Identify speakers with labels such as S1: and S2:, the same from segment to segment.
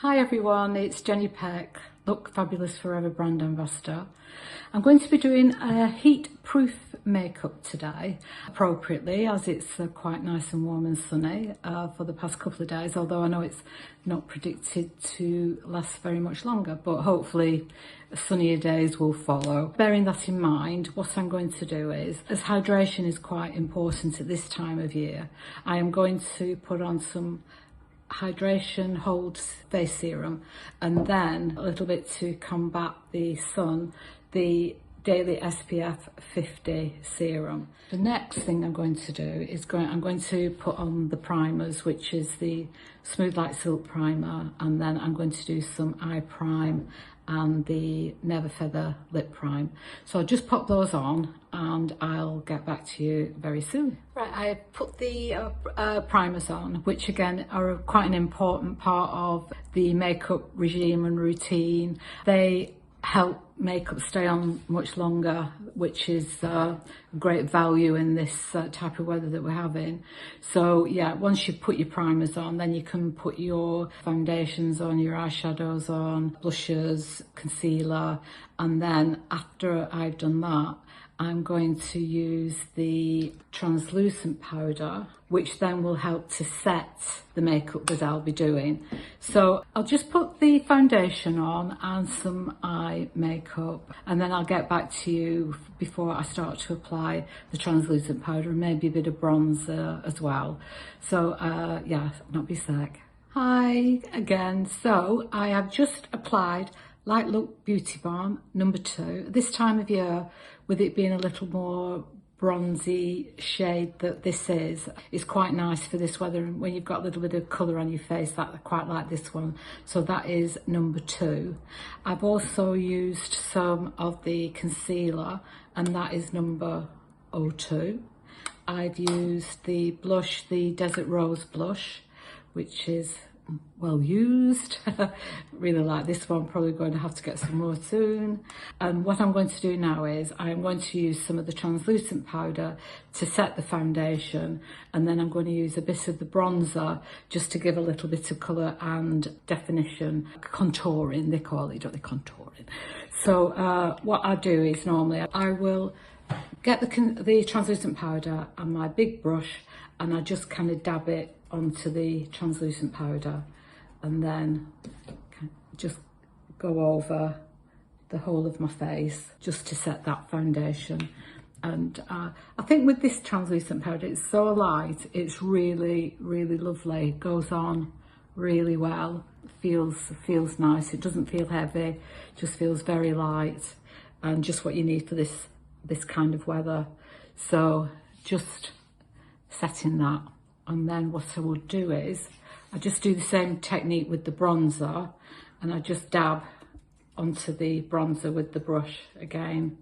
S1: Hi everyone, it's Jenny Peck, Look Fabulous Forever brand ambassador. I'm going to be doing a heat-proof makeup today, appropriately, as it's quite nice and warm and sunny for the past couple of days, although I know it's not predicted to last very much longer, but hopefully sunnier days will follow. Bearing that in mind, what I'm going to do is, as hydration is quite important at this time of year, I am going to put on some hydration hold face serum, and then a little bit to combat the sun, the daily SPF 50 serum. The next thing I'm going to do is I'm going to put on the primers, which is the Smooth Like Silk primer, and then I'm going to do some eye prime and the Never Feather lip prime. So I'll just pop those on and I'll get back to you very soon. Right, I put the primers on, which again are quite an important part of the makeup regime and routine. They help makeup stay on much longer, which is great value in this type of weather that we're having. So yeah, once you put your primers on, then you can put your foundations on, your eyeshadows on, blushes, concealer, and then after I've done that, I'm going to use the translucent powder, which then will help to set the makeup that I'll be doing. So I'll just put the foundation on and some eye makeup, and then I'll get back to you before I start to apply the translucent powder and maybe a bit of bronzer as well. So yeah, not be sec. Hi again. So I have just applied Light Look Beauty Balm number 2. This time of year, with it being a little more bronzy shade that this is, it's quite nice for this weather, and when you've got a little bit of colour on your face, that I quite like this one. So that is number 2. I've also used some of the concealer, and that is number 02. I've used the blush, the Desert Rose blush, which is well used. Really like this one, probably going to have to get some more soon. And what I'm going to do now is I'm going to use some of the translucent powder to set the foundation, and then I'm going to use a bit of the bronzer just to give a little bit of colour and definition, contouring they call it, don't they, contouring. So what I do is normally I will get the translucent powder and my big brush, and I just kind of dab it onto the translucent powder, and then just go over the whole of my face just to set that foundation. And I think with this translucent powder, it's so light, it's really lovely. It goes on really well, feels nice. It doesn't feel heavy, just feels very light, and just what you need for this kind of weather. So just setting that. And then what I will do is I just do the same technique with the bronzer, and I just dab onto the bronzer with the brush again,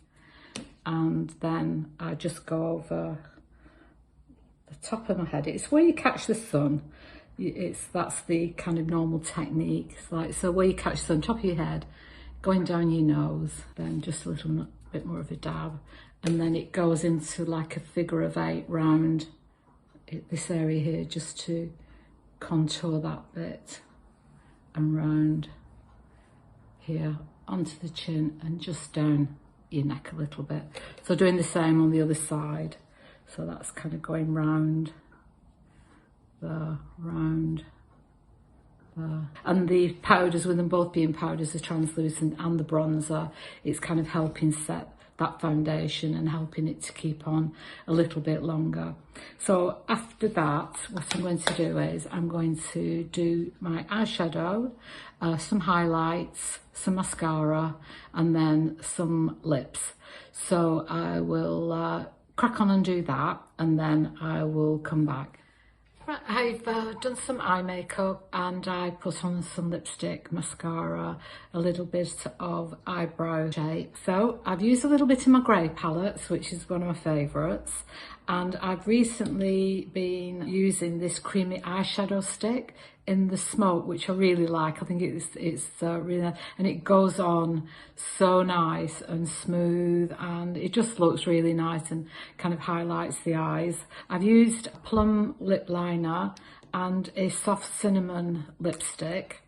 S1: and then I just go over the top of my head. It's where you catch the sun. That's the kind of normal technique. It's like, so where you catch the sun, top of your head, going down your nose, then just a little bit more of a dab, and then it goes into like a figure of 8 round this area here, just to contour that bit, and round here onto the chin and just down your neck a little bit. So doing the same on the other side. So that's kind of going round there, round there. And the powders, with them both being powders, the translucent and the bronzer, it's kind of helping set that foundation and helping it to keep on a little bit longer. So after that, what I'm going to do is I'm going to do my eyeshadow, some highlights, some mascara, and then some lips. So I will crack on and do that, and then I will come back. Right, I've done some eye makeup, and I put on some lipstick, mascara, a little bit of eyebrow shape. So I've used a little bit of my grey palettes, which is one of my favourites, and I've recently been using this creamy eyeshadow stick in the Smoke, which I really like. I think it's really nice, and it goes on so nice and smooth, and it just looks really nice and kind of highlights the eyes. I've used a plum lip liner and a soft cinnamon lipstick,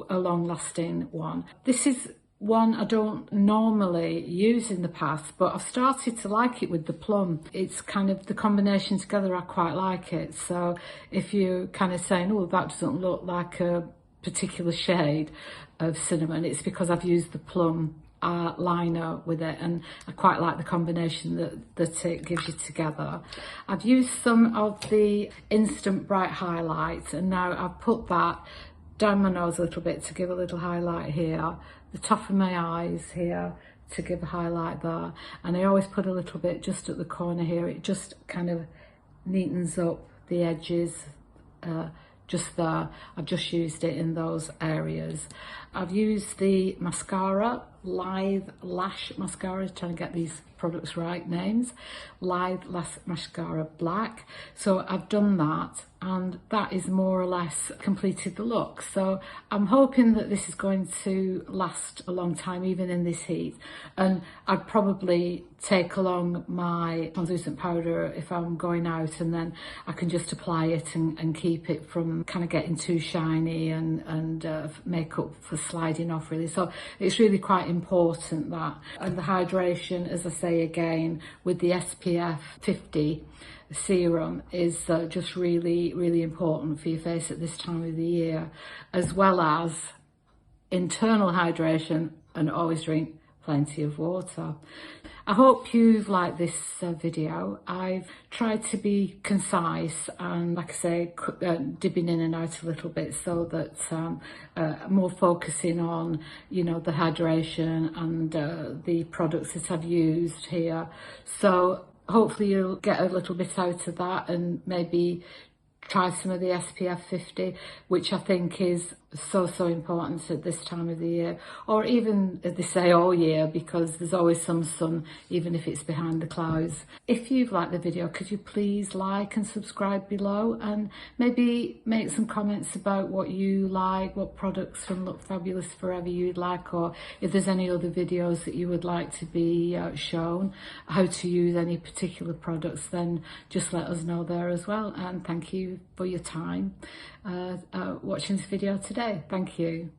S1: a long-lasting one. This is one I don't normally use in the past, but I've started to like it with the plum. It's kind of the combination together, I quite like it. So if you're kind of saying, oh, that doesn't look like a particular shade of cinnamon, it's because I've used the plum liner with it, and I quite like the combination that it gives you together. I've used some of the instant bright highlights, and now I've put that down my nose a little bit to give a little highlight here, the top of my eyes here to give a highlight there, and I always put a little bit just at the corner here. It just kind of neatens up the edges just there. I've just used it in those areas. I've used the mascara, Lithe Lash Mascara, trying to get these products right names, Lithe Lash Mascara Black. So I've done that, and that is more or less completed the look. So I'm hoping that this is going to last a long time, even in this heat. And I'd probably take along my translucent powder if I'm going out, and then I can just apply it and keep it from kind of getting too shiny and makeup for sliding off, really. So it's really quite important that, and the hydration, as I say again, with the SPF 50 serum is just really important for your face at this time of the year, as well as internal hydration, and always drink plenty of water. I hope you've liked this video. I've tried to be concise and, like I say, dipping in and out a little bit, so that more focusing on, you know, the hydration and the products that I've used here. So hopefully you'll get a little bit out of that, and maybe try some of the SPF 50, which I think is so important at this time of the year, or even, as they say, all year, because there's always some sun, even if it's behind the clouds. If you've liked the video, could you please like and subscribe below, and maybe make some comments about what you like, what products from Look Fabulous Forever you'd like, or if there's any other videos that you would like to be shown, how to use any particular products, then just let us know there as well. And thank you for your time watching this video today. Thank you.